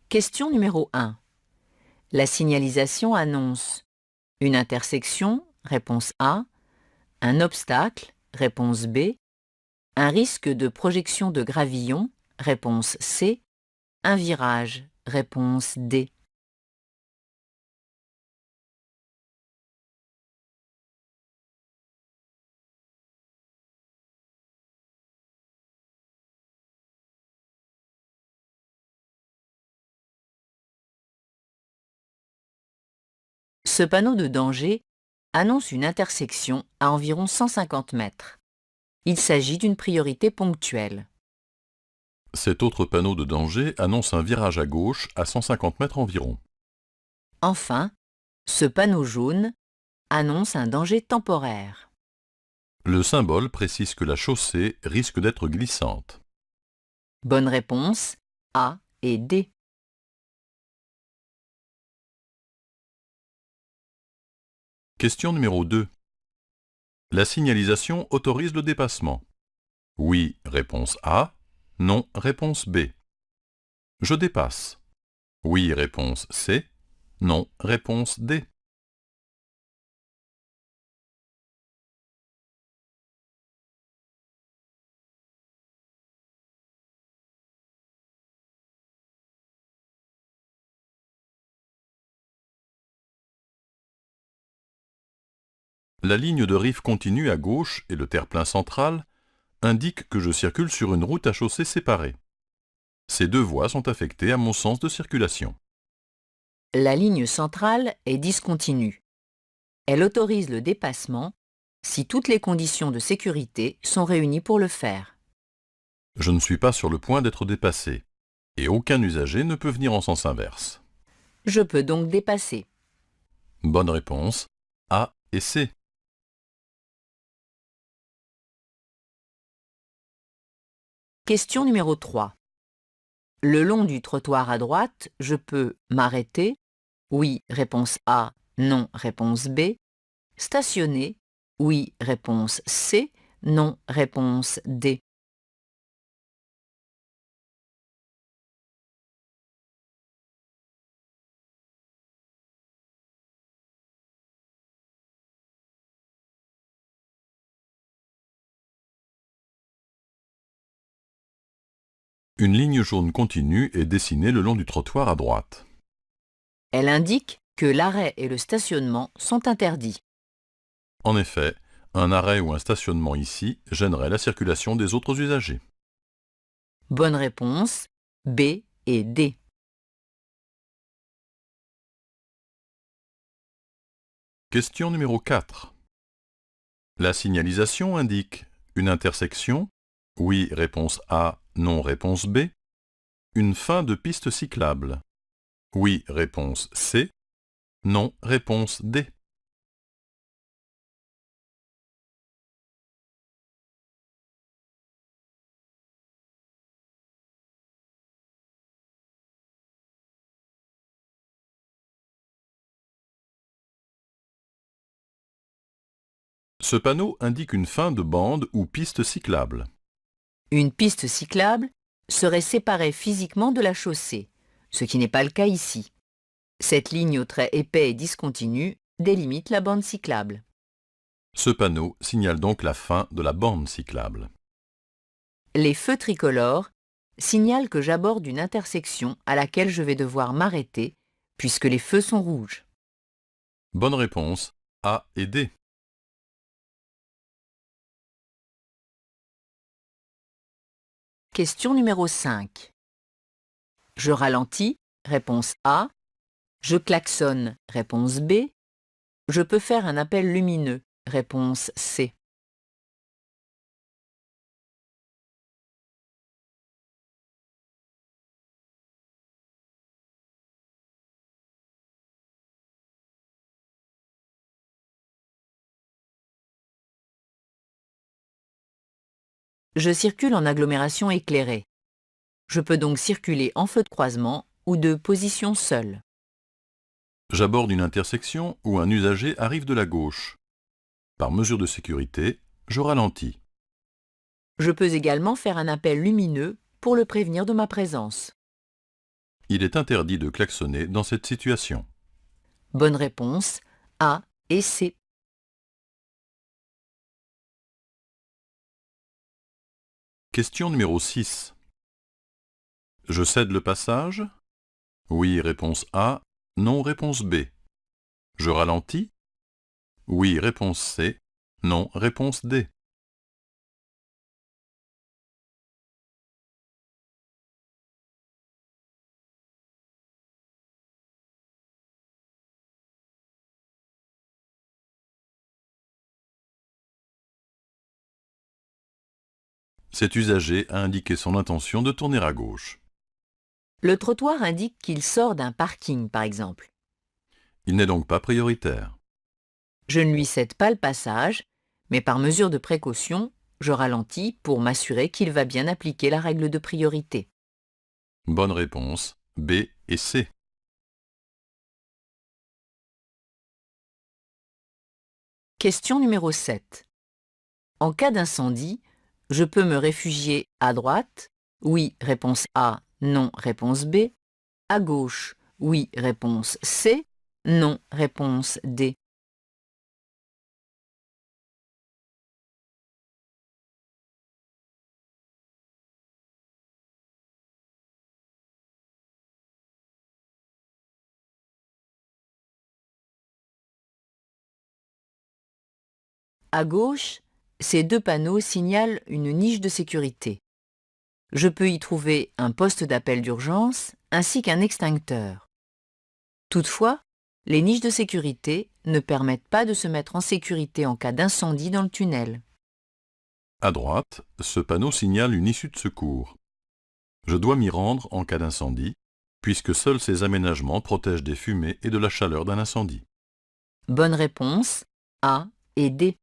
Question numéro 1. La signalisation annonce une intersection, réponse A, un obstacle, réponse B, un risque de projection de gravillon, réponse C, un virage, réponse D. Ce panneau de danger annonce une intersection à environ 150 mètres. Il s'agit d'une priorité ponctuelle. Cet autre panneau de danger annonce un virage à gauche à 150 mètres environ. Enfin, ce panneau jaune annonce un danger temporaire. Le symbole précise que la chaussée risque d'être glissante. Bonne réponse A et D. Question numéro 2. La signalisation autorise le dépassement. Oui, réponse A. Non, réponse B. Je dépasse. Oui, réponse C. Non, réponse D. La ligne de rive continue à gauche et le terre-plein central indiquent que je circule sur une route à chaussée séparée. Ces deux voies sont affectées à mon sens de circulation. La ligne centrale est discontinue. Elle autorise le dépassement si toutes les conditions de sécurité sont réunies pour le faire. Je ne suis pas sur le point d'être dépassé, et aucun usager ne peut venir en sens inverse. Je peux donc dépasser. Bonne réponse, A et C. Question numéro 3. Le long du trottoir à droite, je peux m'arrêter, oui, réponse A, non, réponse B, stationner, oui, réponse C, non, réponse D. Une ligne jaune continue est dessinée le long du trottoir à droite. Elle indique que l'arrêt et le stationnement sont interdits. En effet, un arrêt ou un stationnement ici gênerait la circulation des autres usagers. Bonne réponse, B et D. Question numéro 4. La signalisation indique une intersection, oui, réponse A, non, réponse B, une fin de piste cyclable, oui, réponse C, non, réponse D. Ce panneau indique une fin de bande ou piste cyclable. Une piste cyclable serait séparée physiquement de la chaussée, ce qui n'est pas le cas ici. Cette ligne aux traits épais et discontinus délimite la bande cyclable. Ce panneau signale donc la fin de la bande cyclable. Les feux tricolores signalent que j'aborde une intersection à laquelle je vais devoir m'arrêter puisque les feux sont rouges. Bonne réponse, A et D. Question numéro 5. Je ralentis, réponse A. Je klaxonne, réponse B. Je peux faire un appel lumineux, réponse C. Je circule en agglomération éclairée. Je peux donc circuler en feu de croisement ou de position seule. J'aborde une intersection où un usager arrive de la gauche. Par mesure de sécurité, je ralentis. Je peux également faire un appel lumineux pour le prévenir de ma présence. Il est interdit de klaxonner dans cette situation. Bonne réponse A et C. Question numéro 6. Je cède le passage? Oui, réponse A. Non, réponse B. Je ralentis? Oui, réponse C. Non, réponse D. Cet usager a indiqué son intention de tourner à gauche. Le trottoir indique qu'il sort d'un parking, par exemple. Il n'est donc pas prioritaire. Je ne lui cède pas le passage, mais par mesure de précaution, je ralentis pour m'assurer qu'il va bien appliquer la règle de priorité. Bonne réponse B et C. Question numéro 7. En cas d'incendie, je peux me réfugier à droite? Oui, réponse A. Non, réponse B. À gauche? Oui, réponse C. Non, réponse D. À gauche, ces deux panneaux signalent une niche de sécurité. Je peux y trouver un poste d'appel d'urgence ainsi qu'un extincteur. Toutefois, les niches de sécurité ne permettent pas de se mettre en sécurité en cas d'incendie dans le tunnel. À droite, ce panneau signale une issue de secours. Je dois m'y rendre en cas d'incendie, puisque seuls ces aménagements protègent des fumées et de la chaleur d'un incendie. Bonne réponse A et D.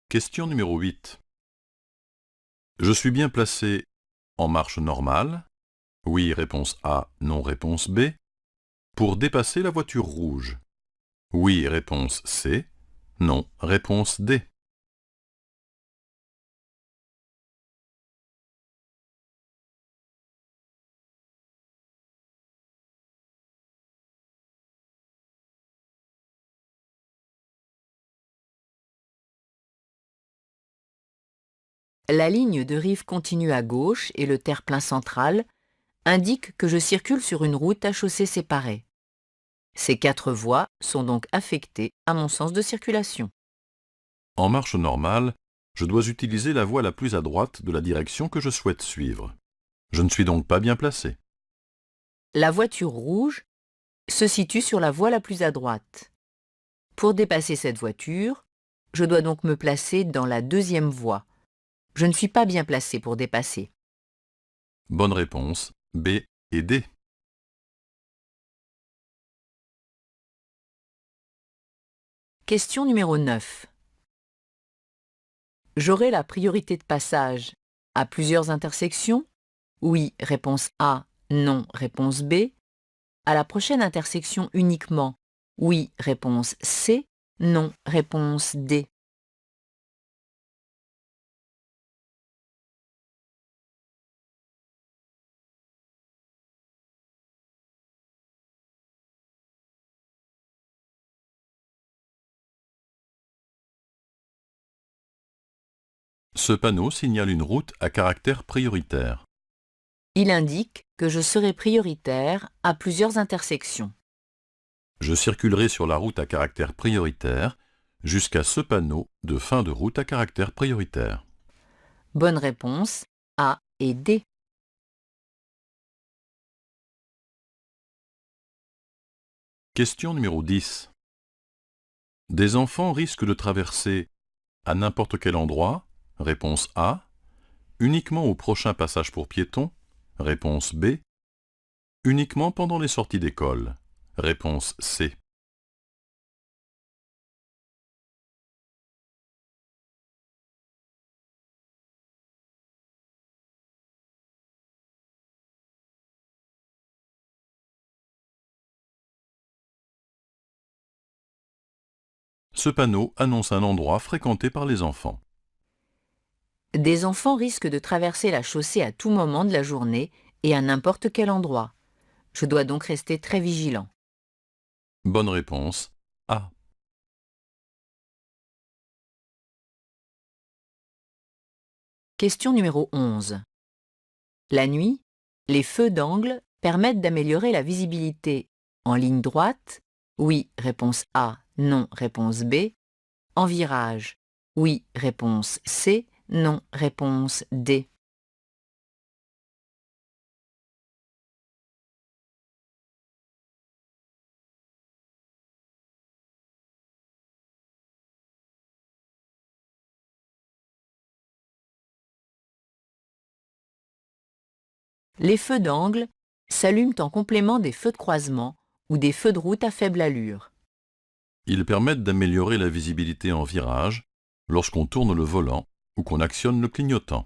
Question numéro 8. Je suis bien placé en marche normale? Oui, réponse A, non, réponse B. Pour dépasser la voiture rouge? Oui, réponse C. Non, réponse D. La ligne de rive continue à gauche et le terre-plein central indiquent que je circule sur une route à chaussée séparée. Ces 4 voies sont donc affectées à mon sens de circulation. En marche normale, je dois utiliser la voie la plus à droite de la direction que je souhaite suivre. Je ne suis donc pas bien placé. La voiture rouge se situe sur la voie la plus à droite. Pour dépasser cette voiture, je dois donc me placer dans la deuxième voie. Je ne suis pas bien placé pour dépasser. Bonne réponse B et D. Question numéro 9. J'aurai la priorité de passage à plusieurs intersections? Oui, réponse A. Non, réponse B. À la prochaine intersection uniquement? Oui, réponse C. Non, réponse D. Ce panneau signale une route à caractère prioritaire. Il indique que je serai prioritaire à plusieurs intersections. Je circulerai sur la route à caractère prioritaire jusqu'à ce panneau de fin de route à caractère prioritaire. Bonne réponse A et D. Question numéro 10. Des enfants risquent de traverser à n'importe quel endroit? Réponse A. Uniquement au prochain passage pour piétons? Réponse B. Uniquement pendant les sorties d'école? Réponse C. Ce panneau annonce un endroit fréquenté par les enfants. Des enfants risquent de traverser la chaussée à tout moment de la journée et à n'importe quel endroit. Je dois donc rester très vigilant. Bonne réponse A. Question numéro 11. La nuit, les feux d'angle permettent d'améliorer la visibilité en ligne droite. Oui, réponse A. Non, réponse B. En virage. Oui, réponse C. Non, réponse D. Les feux d'angle s'allument en complément des feux de croisement ou des feux de route à faible allure. Ils permettent d'améliorer la visibilité en virage lorsqu'on tourne le volant ou qu'on actionne le clignotant.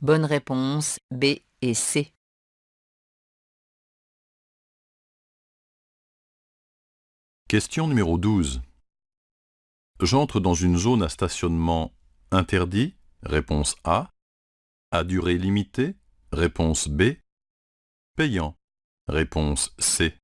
Bonne réponse B et C. Question numéro 12. J'entre dans une zone à stationnement interdit, réponse A. À durée limitée, réponse B. Payant, réponse C.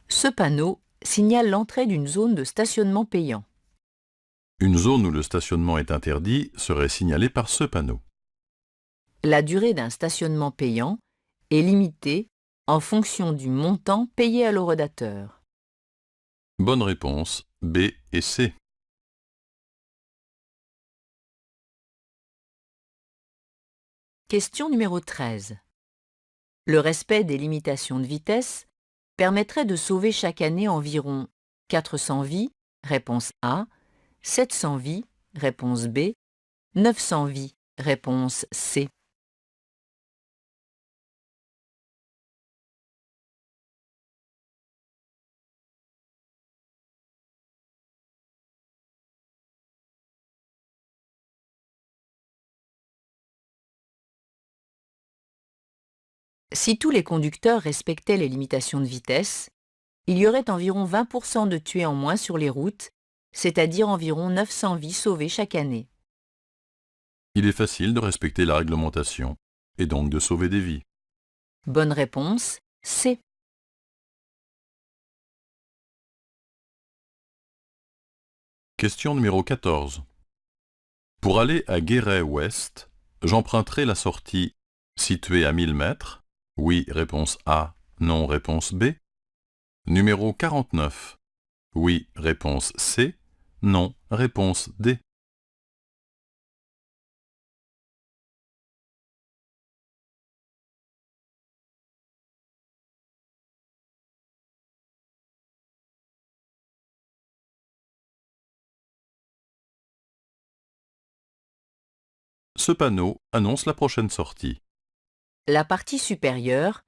Ce panneau signale l'entrée d'une zone de stationnement payant. Une zone où le stationnement est interdit serait signalée par ce panneau. La durée d'un stationnement payant est limitée en fonction du montant payé à l'horodateur. Bonne réponse B et C. Question numéro 13. Le respect des limitations de vitesse permettrait de sauver chaque année environ 400 vies, réponse A, 700 vies, réponse B, 900 vies, réponse C. Si tous les conducteurs respectaient les limitations de vitesse, il y aurait environ 20% de tués en moins sur les routes, c'est-à-dire environ 900 vies sauvées chaque année. Il est facile de respecter la réglementation et donc de sauver des vies. Bonne réponse, C. Question numéro 14. Pour aller à Guéret-Ouest, j'emprunterai la sortie située à 1000 mètres. Oui, réponse A. Non, réponse B. Numéro 49. Oui, réponse C. Non, réponse D. Ce panneau annonce la prochaine sortie. La partie supérieure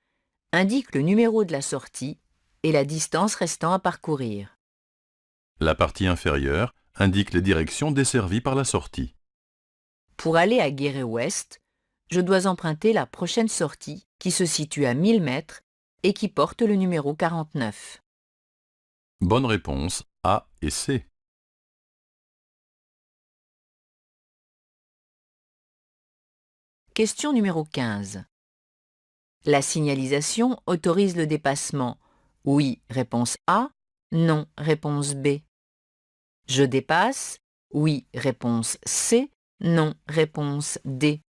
indique le numéro de la sortie et la distance restant à parcourir. La partie inférieure indique les directions desservies par la sortie. Pour aller à Guéret-Ouest, je dois emprunter la prochaine sortie qui se situe à 1000 mètres et qui porte le numéro 49. Bonne réponse A et C. Question numéro 15. La signalisation autorise le dépassement. Oui, réponse A. Non, réponse B. Je dépasse. Oui, réponse C. Non, réponse D.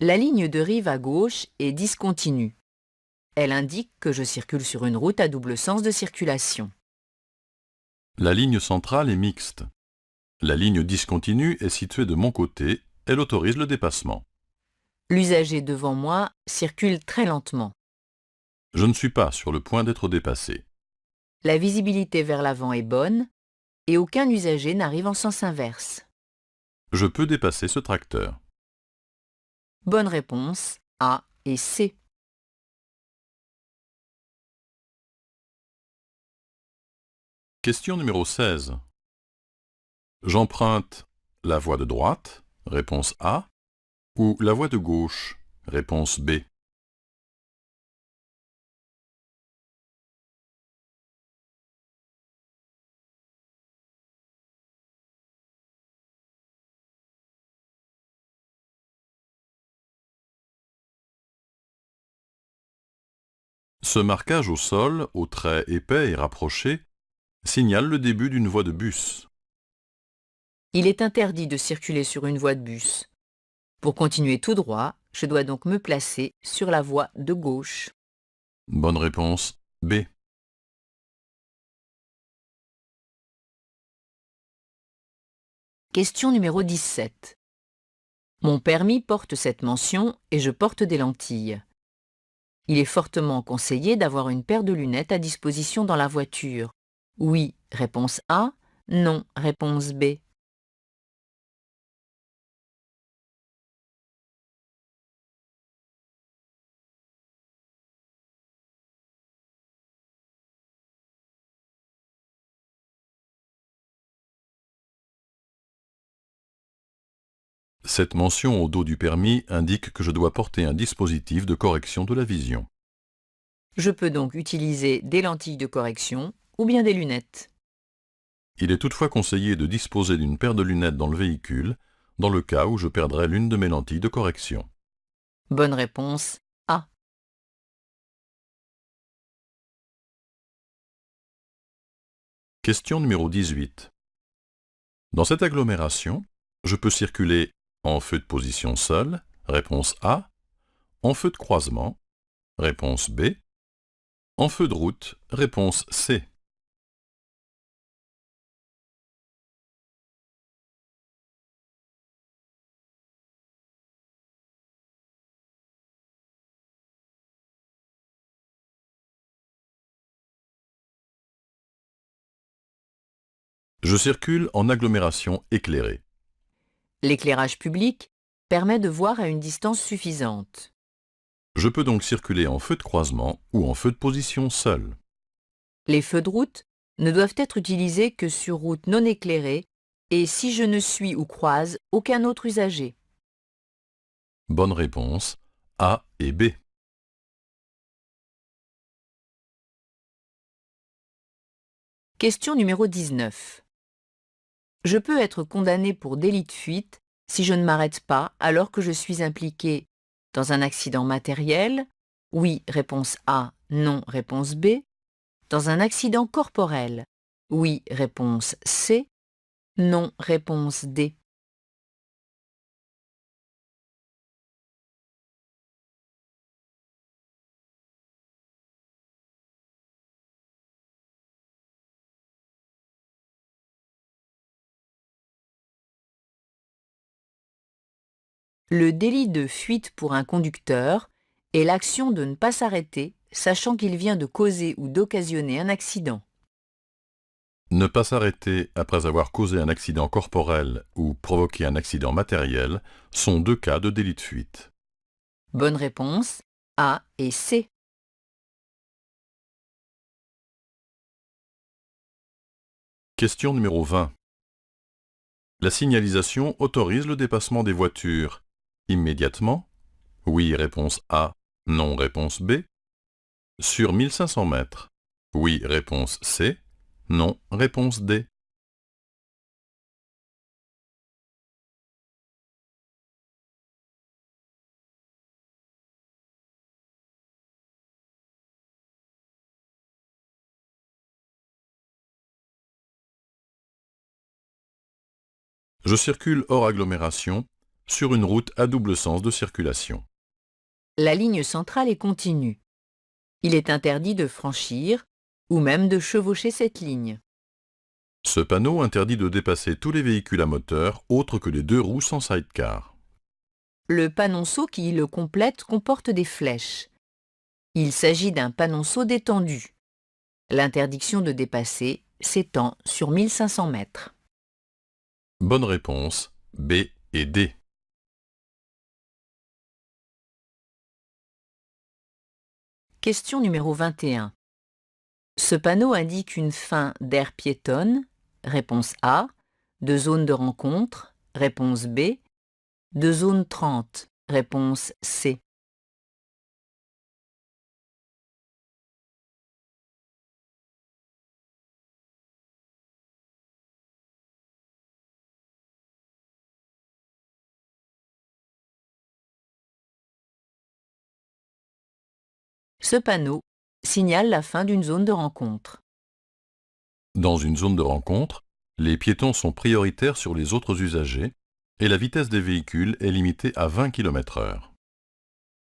La ligne de rive à gauche est discontinue. Elle indique que je circule sur une route à double sens de circulation. La ligne centrale est mixte. La ligne discontinue est située de mon côté, elle autorise le dépassement. L'usager devant moi circule très lentement. Je ne suis pas sur le point d'être dépassé. La visibilité vers l'avant est bonne, et aucun usager n'arrive en sens inverse. Je peux dépasser ce tracteur. Bonne réponse A et C. Question numéro 16. J'emprunte la voie de droite, réponse A, ou la voie de gauche, réponse B. Ce marquage au sol, aux traits épais et rapprochés, signale le début d'une voie de bus. Il est interdit de circuler sur une voie de bus. Pour continuer tout droit, je dois donc me placer sur la voie de gauche. Bonne réponse B. Question numéro 17. Mon permis porte cette mention et je porte des lentilles. Il est fortement conseillé d'avoir une paire de lunettes à disposition dans la voiture. Oui, réponse A. Non, réponse B. Cette mention au dos du permis indique que je dois porter un dispositif de correction de la vision. Je peux donc utiliser des lentilles de correction ou bien des lunettes. Il est toutefois conseillé de disposer d'une paire de lunettes dans le véhicule, dans le cas où je perdrais l'une de mes lentilles de correction. Bonne réponse A. Question numéro 18. Dans cette agglomération, je peux circuler en feu de position seul, réponse A, en feu de croisement, réponse B, en feu de route, réponse C. Je circule en agglomération éclairée. L'éclairage public permet de voir à une distance suffisante. Je peux donc circuler en feu de croisement ou en feu de position seul. Les feux de route ne doivent être utilisés que sur route non éclairée et si je ne suis ou croise aucun autre usager. Bonne réponse A et B. Question numéro 19. Je peux être condamné pour délit de fuite si je ne m'arrête pas alors que je suis impliqué dans un accident matériel. Oui, réponse A. Non, réponse B. Dans un accident corporel. Oui, réponse C. Non, réponse D. Le délit de fuite pour un conducteur est l'action de ne pas s'arrêter, sachant qu'il vient de causer ou d'occasionner un accident. Ne pas s'arrêter après avoir causé un accident corporel ou provoqué un accident matériel sont deux cas de délit de fuite. Bonne réponse A et C. Question numéro 20. La signalisation autorise le dépassement des voitures immédiatement, oui, réponse A, non, réponse B, sur 1500 mètres, oui, réponse C, non, réponse D. Je circule hors agglomération, sur une route à double sens de circulation. La ligne centrale est continue. Il est interdit de franchir ou même de chevaucher cette ligne. Ce panneau interdit de dépasser tous les véhicules à moteur autres que les deux roues sans sidecar. Le panonceau qui le complète comporte des flèches. Il s'agit d'un panonceau détendu. L'interdiction de dépasser s'étend sur 1500 mètres. Bonne réponse, B et D. Question numéro 21. Ce panneau indique une fin d'aire piétonne, réponse A, de zone de rencontre, réponse B, de zone 30, réponse C. Ce panneau signale la fin d'une zone de rencontre. Dans une zone de rencontre, les piétons sont prioritaires sur les autres usagers et la vitesse des véhicules est limitée à 20 km/h.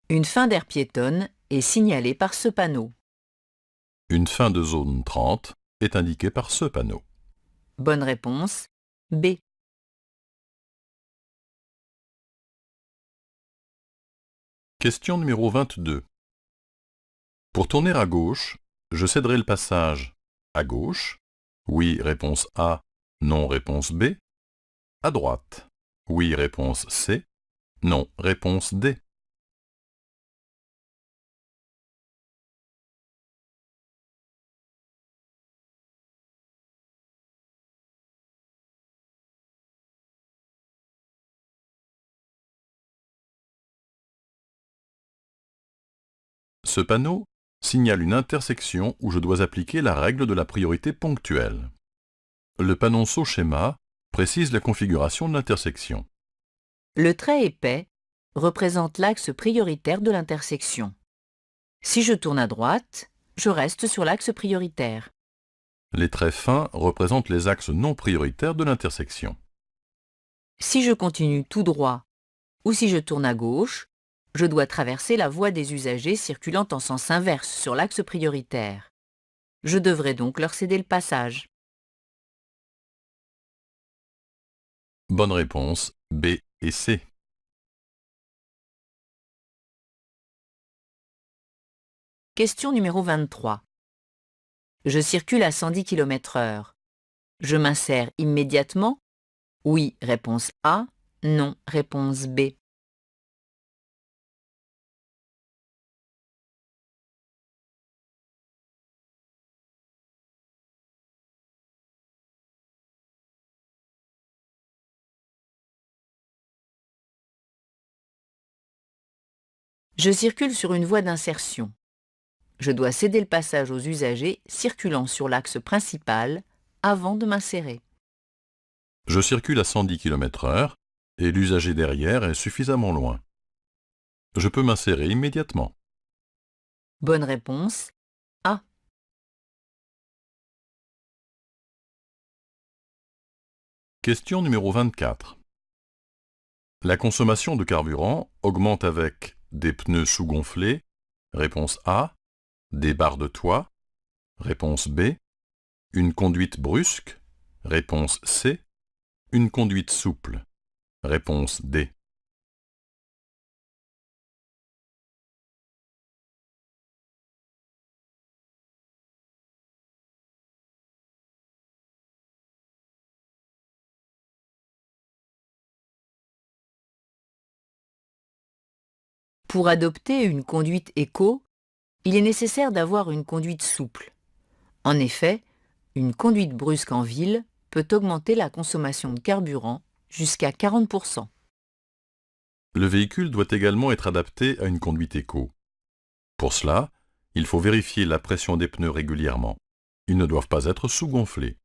Une fin d'aire piétonne est signalée par ce panneau. Une fin de zone 30 est indiquée par ce panneau. Bonne réponse, B. Question numéro 22. Pour tourner à gauche, je céderai le passage à gauche. Oui, réponse A. Non, réponse B. À droite. Oui, réponse C. Non, réponse D. Ce panneau signale une intersection où je dois appliquer la règle de la priorité ponctuelle. Le panonceau schéma précise la configuration de l'intersection. Le trait épais représente l'axe prioritaire de l'intersection. Si je tourne à droite, je reste sur l'axe prioritaire. Les traits fins représentent les axes non prioritaires de l'intersection. Si je continue tout droit ou si je tourne à gauche, je dois traverser la voie des usagers circulant en sens inverse sur l'axe prioritaire. Je devrais donc leur céder le passage. Bonne réponse, B et C. Question numéro 23. Je circule à 110 km/h. Je m'insère immédiatement? Oui, réponse A. Non, réponse B. Je circule sur une voie d'insertion. Je dois céder le passage aux usagers circulant sur l'axe principal avant de m'insérer. Je circule à 110 km/h et l'usager derrière est suffisamment loin. Je peux m'insérer immédiatement. Bonne réponse, A. Question numéro 24. La consommation de carburant augmente avec des pneus sous-gonflés, réponse A, des barres de toit, réponse B, une conduite brusque, réponse C, une conduite souple, réponse D. Pour adopter une conduite éco, il est nécessaire d'avoir une conduite souple. En effet, une conduite brusque en ville peut augmenter la consommation de carburant jusqu'à 40%. Le véhicule doit également être adapté à une conduite éco. Pour cela, il faut vérifier la pression des pneus régulièrement. Ils ne doivent pas être sous-gonflés.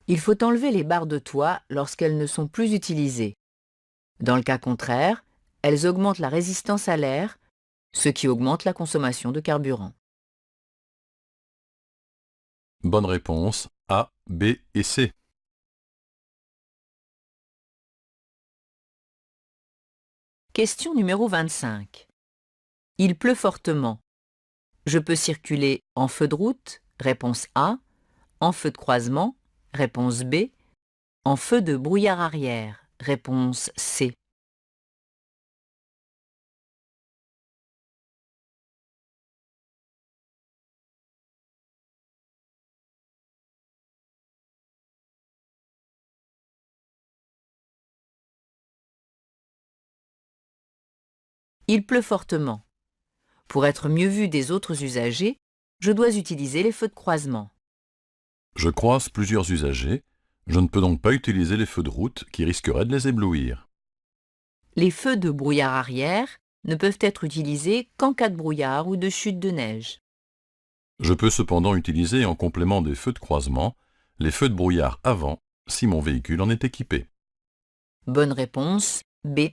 Il faut enlever les barres de toit lorsqu'elles ne sont plus utilisées. Dans le cas contraire, elles augmentent la résistance à l'air, ce qui augmente la consommation de carburant. Bonne réponse A, B et C. Question numéro 25. Il pleut fortement. Je peux circuler en feu de route, réponse A, en feu de croisement, réponse B, en feu de brouillard arrière, réponse C. Il pleut fortement. Pour être mieux vu des autres usagers, je dois utiliser les feux de croisement. Je croise plusieurs usagers, je ne peux donc pas utiliser les feux de route qui risqueraient de les éblouir. Les feux de brouillard arrière ne peuvent être utilisés qu'en cas de brouillard ou de chute de neige. Je peux cependant utiliser en complément des feux de croisement les feux de brouillard avant si mon véhicule en est équipé. Bonne réponse B.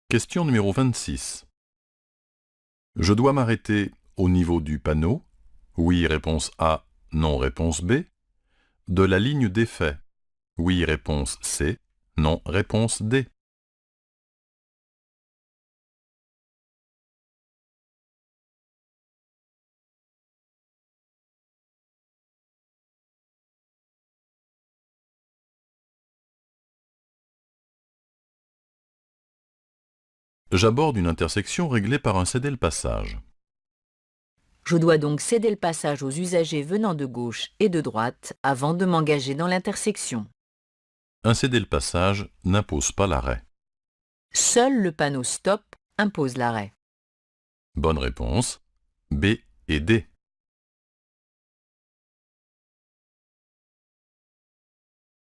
Question numéro 26. Je dois m'arrêter au niveau du panneau, oui réponse A, non réponse B, de la ligne d'effet, oui réponse C, non réponse D. J'aborde une intersection réglée par un cédé-le-passage. Je dois donc céder le passage aux usagers venant de gauche et de droite avant de m'engager dans l'intersection. Un cédé-le-passage n'impose pas l'arrêt. Seul le panneau stop impose l'arrêt. Bonne réponse, B et D.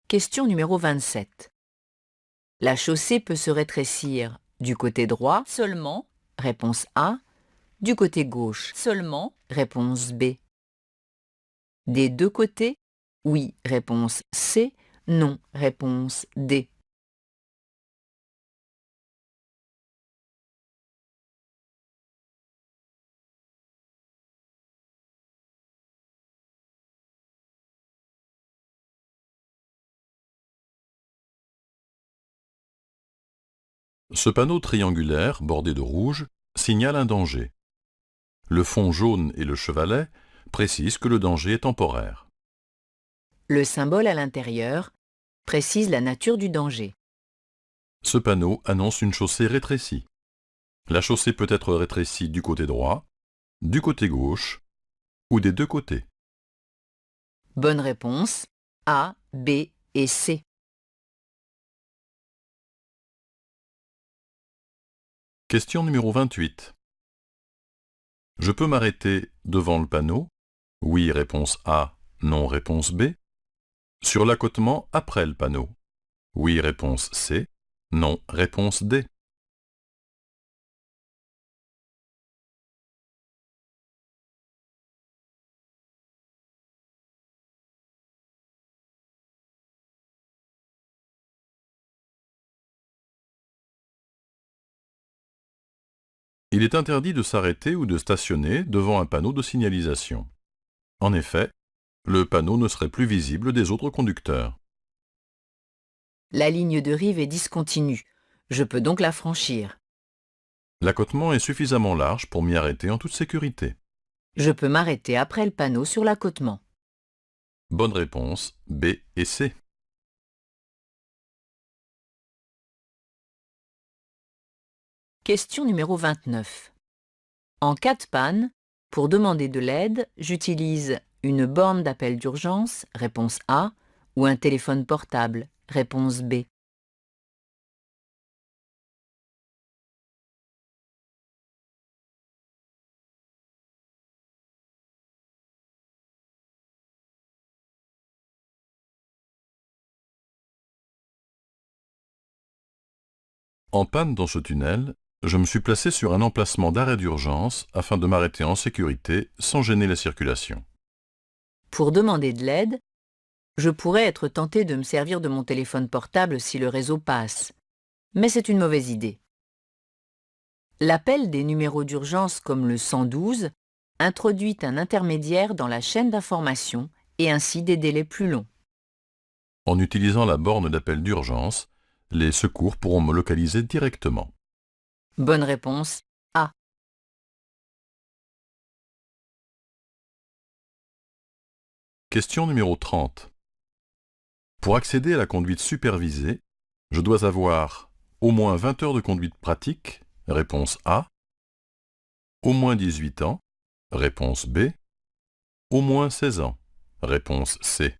Question numéro 27. La chaussée peut se rétrécir du côté droit seulement, réponse A, du côté gauche seulement, réponse B. Des deux côtés, oui, réponse C, non, réponse D. Ce panneau triangulaire, bordé de rouge, signale un danger. Le fond jaune et le chevalet précisent que le danger est temporaire. Le symbole à l'intérieur précise la nature du danger. Ce panneau annonce une chaussée rétrécie. La chaussée peut être rétrécie du côté droit, du côté gauche ou des deux côtés. Bonne réponse A, B et C. Question numéro 28. Je peux m'arrêter devant le panneau, oui réponse A, non réponse B, sur l'accotement après le panneau, oui réponse C, non réponse D. Il est interdit de s'arrêter ou de stationner devant un panneau de signalisation. En effet, le panneau ne serait plus visible des autres conducteurs. La ligne de rive est discontinue. Je peux donc la franchir. L'accotement est suffisamment large pour m'y arrêter en toute sécurité. Je peux m'arrêter après le panneau sur l'accotement. Bonne réponse, B et C. Question numéro 29. En cas de panne, pour demander de l'aide, j'utilise une borne d'appel d'urgence, réponse A, ou un téléphone portable, réponse B. En panne dans ce tunnel, je me suis placé sur un emplacement d'arrêt d'urgence afin de m'arrêter en sécurité sans gêner la circulation. Pour demander de l'aide, je pourrais être tenté de me servir de mon téléphone portable si le réseau passe, mais c'est une mauvaise idée. L'appel des numéros d'urgence comme le 112 introduit un intermédiaire dans la chaîne d'information et ainsi des délais plus longs. En utilisant la borne d'appel d'urgence, les secours pourront me localiser directement. Bonne réponse A. Question numéro 30. Pour accéder à la conduite supervisée, je dois avoir au moins 20 heures de conduite pratique, réponse A, au moins 18 ans, réponse B, au moins 16 ans, réponse C.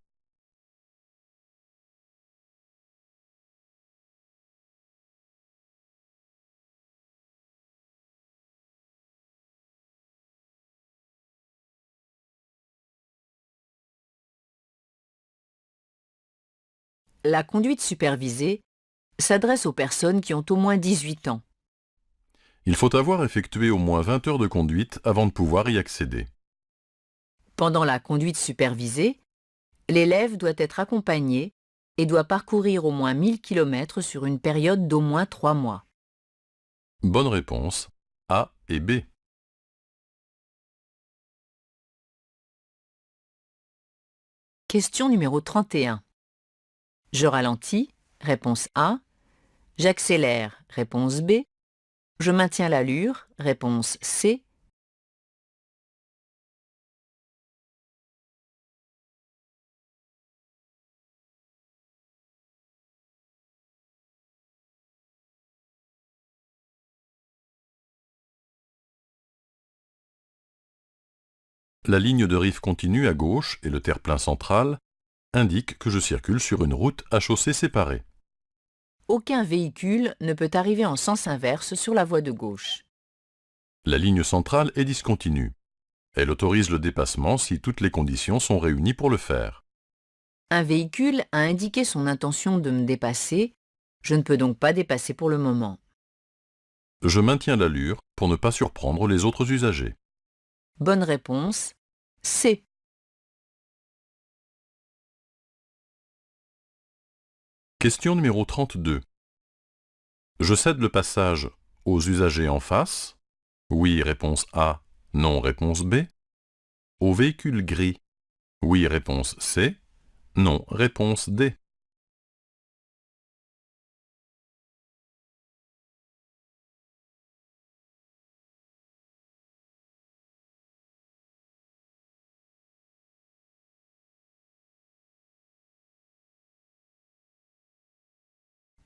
La conduite supervisée s'adresse aux personnes qui ont au moins 18 ans. Il faut avoir effectué au moins 20 heures de conduite avant de pouvoir y accéder. Pendant la conduite supervisée, l'élève doit être accompagné et doit parcourir au moins 1000 km sur une période d'au moins 3 mois. Bonne réponse A et B. Question numéro 31. Je ralentis, réponse A. J'accélère, réponse B. Je maintiens l'allure, réponse C. La ligne de rive continue à gauche et le terre-plein central indiquent que je circule sur une route à chaussée séparée. Aucun véhicule ne peut arriver en sens inverse sur la voie de gauche. La ligne centrale est discontinue. Elle autorise le dépassement si toutes les conditions sont réunies pour le faire. Un véhicule a indiqué son intention de me dépasser. Je ne peux donc pas dépasser pour le moment. Je maintiens l'allure pour ne pas surprendre les autres usagers. Bonne réponse C. Question numéro 32. Je cède le passage aux usagers en face. Oui, réponse A. Non, réponse B. Au véhicule gris. Oui, réponse C. Non, réponse D.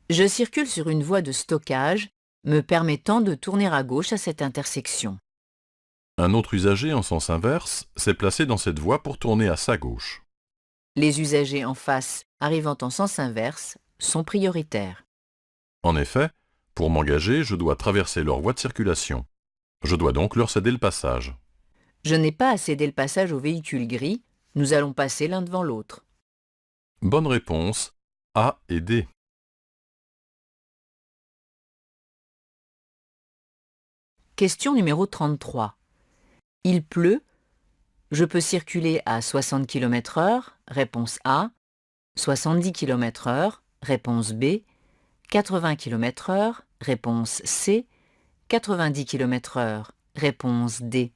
Je circule sur une voie de stockage me permettant de tourner à gauche à cette intersection. Un autre usager en sens inverse s'est placé dans cette voie pour tourner à sa gauche. Les usagers en face arrivant en sens inverse sont prioritaires. En effet, pour m'engager, je dois traverser leur voie de circulation. Je dois donc leur céder le passage. Je n'ai pas à céder le passage au véhicule gris, nous allons passer l'un devant l'autre. Bonne réponse A et D. Question numéro 33. Il pleut, je peux circuler à 60 km/h, réponse A, 70 km/h, réponse B, 80 km/h, réponse C, 90 km/h, réponse D.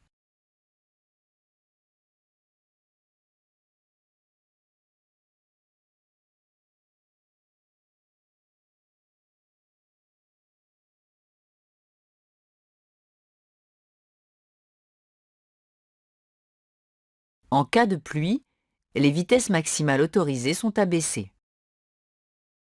En cas de pluie, les vitesses maximales autorisées sont abaissées.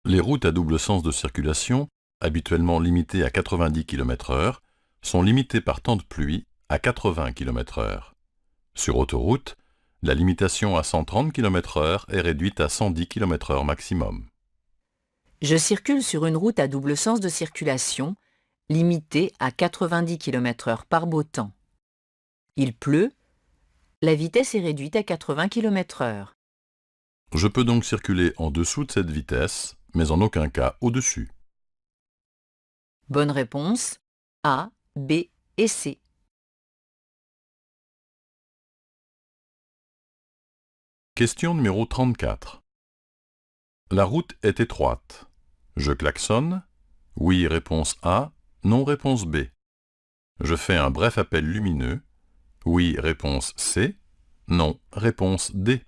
Les routes à double sens de circulation, habituellement limitées à 90 km/h, sont limitées par temps de pluie à 80 km/h. Sur autoroute, la limitation à 130 km/h est réduite à 110 km/h maximum. Je circule sur une route à double sens de circulation, limitée à 90 km/h par beau temps. Il pleut, la vitesse est réduite à 80 km/h. Je peux donc circuler en dessous de cette vitesse, mais en aucun cas au-dessus. Bonne réponse A, B et C. Question numéro 34. La route est étroite. Je klaxonne. Oui, réponse A. Non, réponse B. Je fais un bref appel lumineux. Oui, réponse C. Non, réponse D.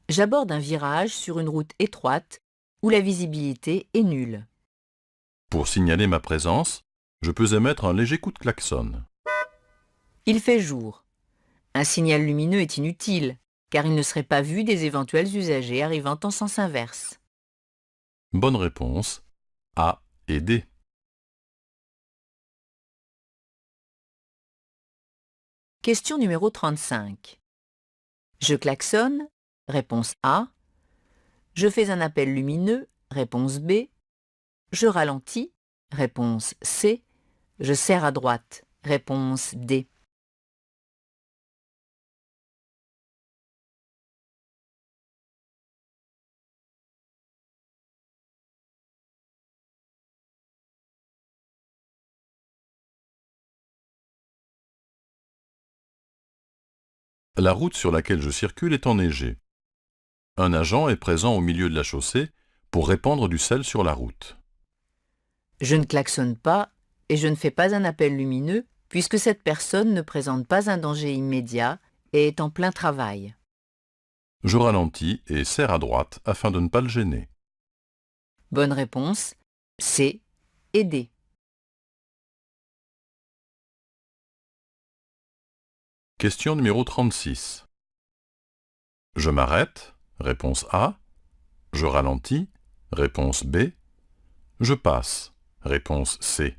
J'aborde un virage sur une route étroite où la visibilité est nulle. Pour signaler ma présence, je peux émettre un léger coup de klaxon. Il fait jour. Un signal lumineux est inutile, car il ne serait pas vu des éventuels usagers arrivant en sens inverse. Bonne réponse A et D. Question numéro 35. Je klaxonne, réponse A. Je fais un appel lumineux, réponse B. Je ralentis, réponse C. Je serre à droite, réponse D. La route sur laquelle je circule est enneigée. Un agent est présent au milieu de la chaussée pour répandre du sel sur la route. Je ne klaxonne pas et je ne fais pas un appel lumineux puisque cette personne ne présente pas un danger immédiat et est en plein travail. Je ralentis et serre à droite afin de ne pas le gêner. Bonne réponse, C et D. Question numéro 36. Je m'arrête, réponse A. Je ralentis, réponse B. Je passe, réponse C.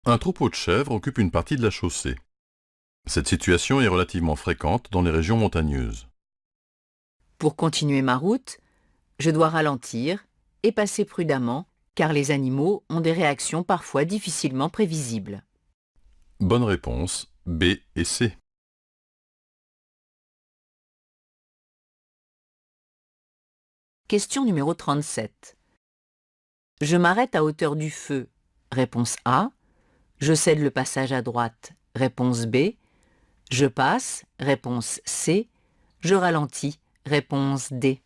Un troupeau de chèvres occupe une partie de la chaussée. Cette situation est relativement fréquente dans les régions montagneuses. Pour continuer ma route, je dois ralentir et passer prudemment car les animaux ont des réactions parfois difficilement prévisibles. Bonne réponse, B et C. Question numéro 37. Je m'arrête à hauteur du feu. Réponse A. Je cède le passage à droite. Réponse B. Je passe. Réponse C. Je ralentis. Réponse D.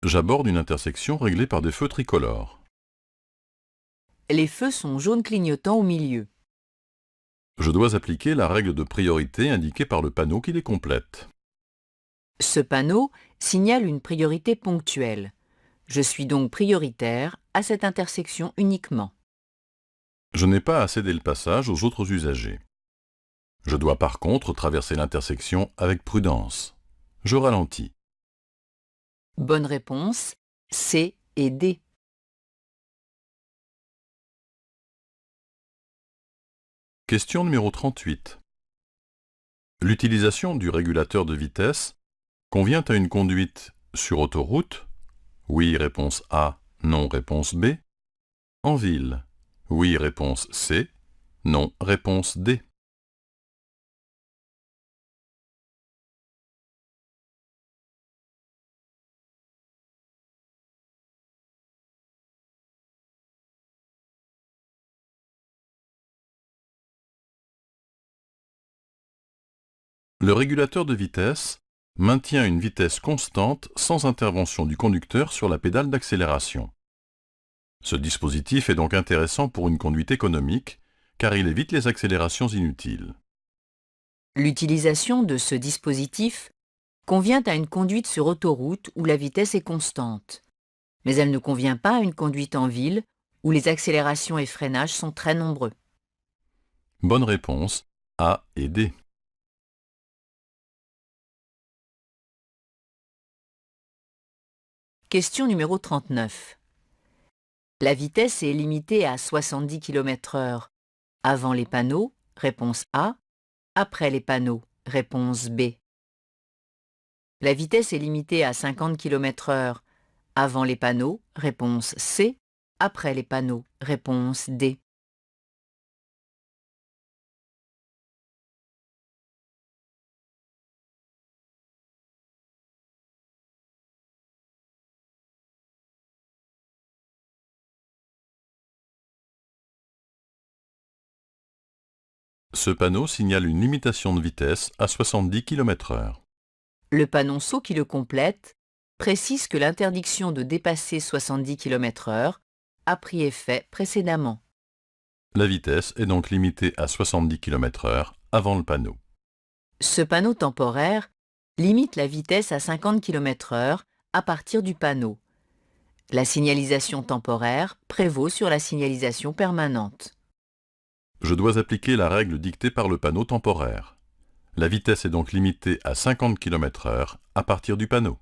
J'aborde une intersection réglée par des feux tricolores. Les feux sont jaune clignotant au milieu. Je dois appliquer la règle de priorité indiquée par le panneau qui les complète. Ce panneau signale une priorité ponctuelle. Je suis donc prioritaire à cette intersection uniquement. Je n'ai pas à céder le passage aux autres usagers. Je dois par contre traverser l'intersection avec prudence. Je ralentis. Bonne réponse, C et D. Question numéro 38. L'utilisation du régulateur de vitesse convient à une conduite sur autoroute? Oui, réponse A, non, réponse B. En ville? Oui, réponse C, non, réponse D. Le régulateur de vitesse maintient une vitesse constante sans intervention du conducteur sur la pédale d'accélération. Ce dispositif est donc intéressant pour une conduite économique car il évite les accélérations inutiles. L'utilisation de ce dispositif convient à une conduite sur autoroute où la vitesse est constante, mais elle ne convient pas à une conduite en ville où les accélérations et freinages sont très nombreux. Bonne réponse, A et D. Question numéro 39. La vitesse est limitée à 70 km/h avant les panneaux, réponse A, après les panneaux, réponse B. La vitesse est limitée à 50 km/h avant les panneaux, réponse C, après les panneaux, réponse D. Ce panneau signale une limitation de vitesse à 70 km/h. Le panonceau qui le complète précise que l'interdiction de dépasser 70 km/h a pris effet précédemment. La vitesse est donc limitée à 70 km/h avant le panneau. Ce panneau temporaire limite la vitesse à 50 km/h à partir du panneau. La signalisation temporaire prévaut sur la signalisation permanente. Je dois appliquer la règle dictée par le panneau temporaire. La vitesse est donc limitée à 50 km/h à partir du panneau.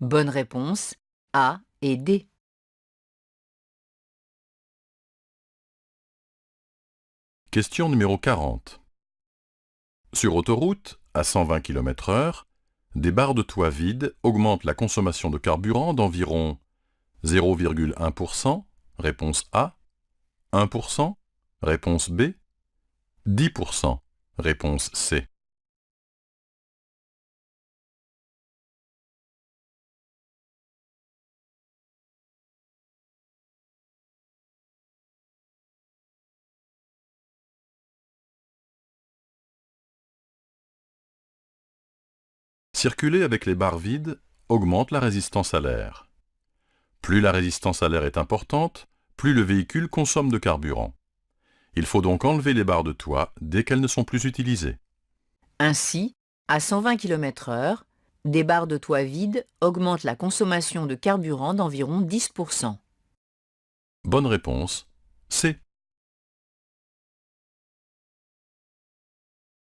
Bonne réponse A et D. Question numéro 40. Sur autoroute, à 120 km/h, des barres de toit vides augmentent la consommation de carburant d'environ 0,1%, réponse A, 1%, réponse B, 10%, réponse C. Circuler avec les barres vides augmente la résistance à l'air. Plus la résistance à l'air est importante, plus le véhicule consomme de carburant. Il faut donc enlever les barres de toit dès qu'elles ne sont plus utilisées. Ainsi, à 120 km/h, des barres de toit vides augmentent la consommation de carburant d'environ 10%. Bonne réponse, C.